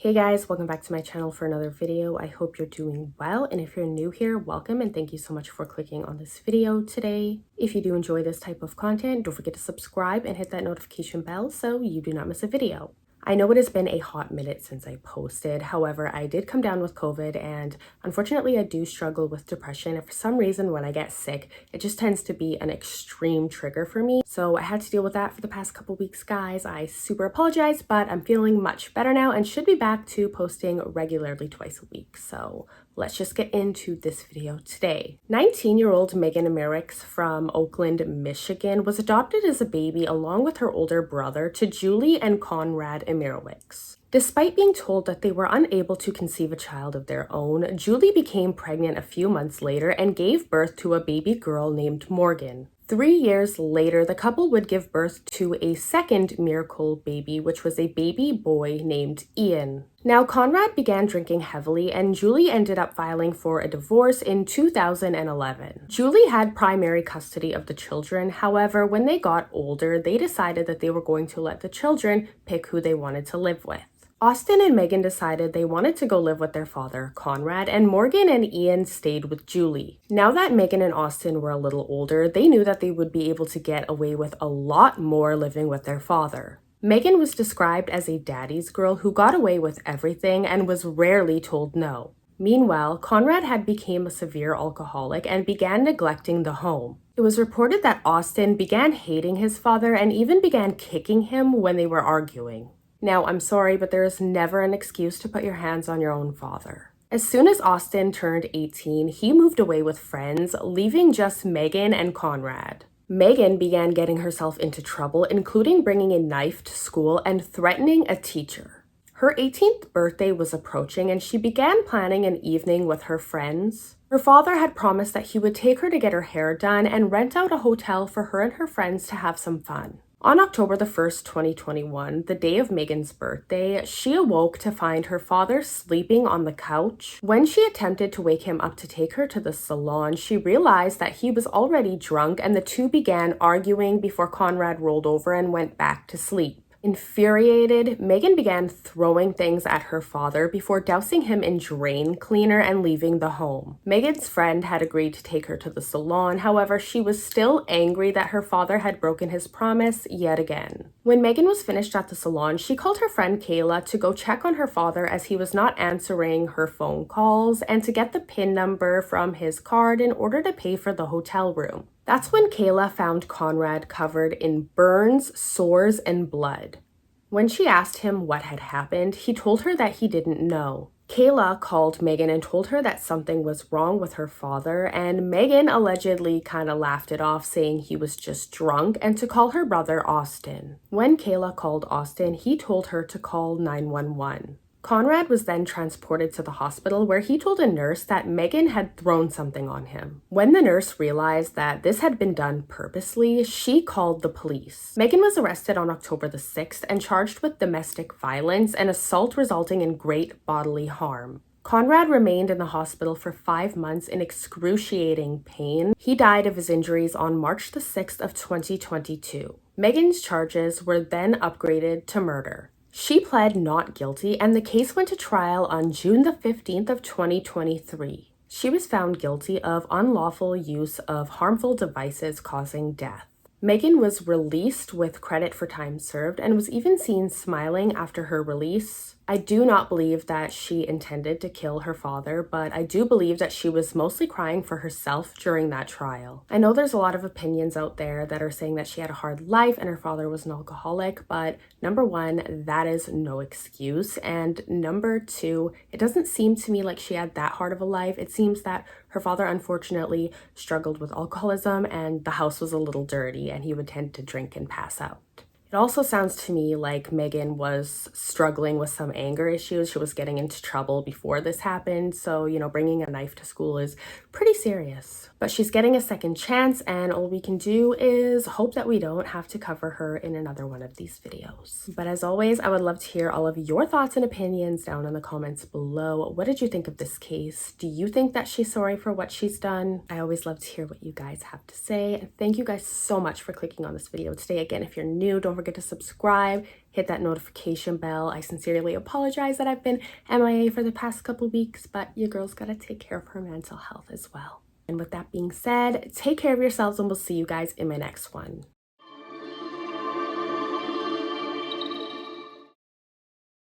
Hey guys, welcome back to my channel for another video. I hope you're doing well, and if you're new here, welcome and thank you so much for clicking on this video today. If you do enjoy this type of content, don't forget to subscribe and hit that notification bell so you do not miss a video. I know it has been a hot minute since I posted, however, I did come down with COVID and unfortunately I do struggle with depression, and for some reason when I get sick, it just tends to be an extreme trigger for me. So I had to deal with that for the past couple weeks, guys. I super apologize, but I'm feeling much better now and should be back to posting regularly twice a week. So let's just get into this video today. 19-year-old Megan Imirowicz from Oakland, Michigan was adopted as a baby along with her older brother to Julie and Conrad Imirowicz. Despite being told that they were unable to conceive a child of their own, Julie became pregnant a few months later and gave birth to a baby girl named Morgan. 3 years later, the couple would give birth to a second miracle baby, which was a baby boy named Ian. Now, Conrad began drinking heavily, and Julie ended up filing for a divorce in 2011. Julie had primary custody of the children. However, when they got older, they decided that they were going to let the children pick who they wanted to live with. Austin and Megan decided they wanted to go live with their father, Conrad, and Morgan and Ian stayed with Julie. Now that Megan and Austin were a little older, they knew that they would be able to get away with a lot more living with their father. Megan was described as a daddy's girl who got away with everything and was rarely told no. Meanwhile, Conrad had become a severe alcoholic and began neglecting the home. It was reported that Austin began hating his father and even began kicking him when they were arguing. Now, I'm sorry, but there is never an excuse to put your hands on your own father. As soon as Austin turned 18, he moved away with friends, leaving just Megan and Conrad. Megan began getting herself into trouble, including bringing a knife to school and threatening a teacher. Her 18th birthday was approaching and she began planning an evening with her friends. Her father had promised that he would take her to get her hair done and rent out a hotel for her and her friends to have some fun. On October the 1st, 2021, the day of Megan's birthday, she awoke to find her father sleeping on the couch. When she attempted to wake him up to take her to the salon, she realized that he was already drunk and the two began arguing before Conrad rolled over and went back to sleep. Infuriated, Megan began throwing things at her father before dousing him in drain cleaner and leaving the home. Megan's friend had agreed to take her to the salon, however, she was still angry that her father had broken his promise yet again. When Megan was finished at the salon, she called her friend Kayla to go check on her father as he was not answering her phone calls and to get the PIN number from his card in order to pay for the hotel room. That's when Kayla found Conrad covered in burns, sores, and blood. When she asked him what had happened, he told her that he didn't know. Kayla called Megan and told her that something was wrong with her father, and Megan allegedly kind of laughed it off, saying he was just drunk and to call her brother Austin. When Kayla called Austin, he told her to call 911. Conrad was then transported to the hospital where he told a nurse that Megan had thrown something on him. When the nurse realized that this had been done purposely, she called the police. Megan was arrested on October the 6th and charged with domestic violence and assault resulting in great bodily harm. Conrad remained in the hospital for 5 months in excruciating pain. He died of his injuries on March the 6th of 2022. Megan's charges were then upgraded to murder. She pled not guilty, and the case went to trial on June the 15th of 2023. She was found guilty of unlawful use of harmful devices causing death. Megan was released with credit for time served and was even seen smiling after her release. I do not believe that she intended to kill her father, but I do believe that she was mostly crying for herself during that trial. I know there's a lot of opinions out there that are saying that she had a hard life and her father was an alcoholic, but number one, that is no excuse. And number two, it doesn't seem to me like she had that hard of a life. It seems that her father unfortunately struggled with alcoholism and the house was a little dirty and he would tend to drink and pass out. It also sounds to me like Megan was struggling with some anger issues. She was getting into trouble before this happened. So, bringing a knife to school is pretty serious. But she's getting a second chance, and all we can do is hope that we don't have to cover her in another one of these videos. But as always, I would love to hear all of your thoughts and opinions down in the comments below. What did you think of this case? Do you think that she's sorry for what she's done? I always love to hear what you guys have to say. And thank you guys so much for clicking on this video today. Again, if you're new, don't forget forget to subscribe, hit that notification bell. I sincerely apologize that I've been MIA for the past couple weeks, but your girl's gotta take care of her mental health as well. And with that being said, take care of yourselves and we'll see you guys in my next one.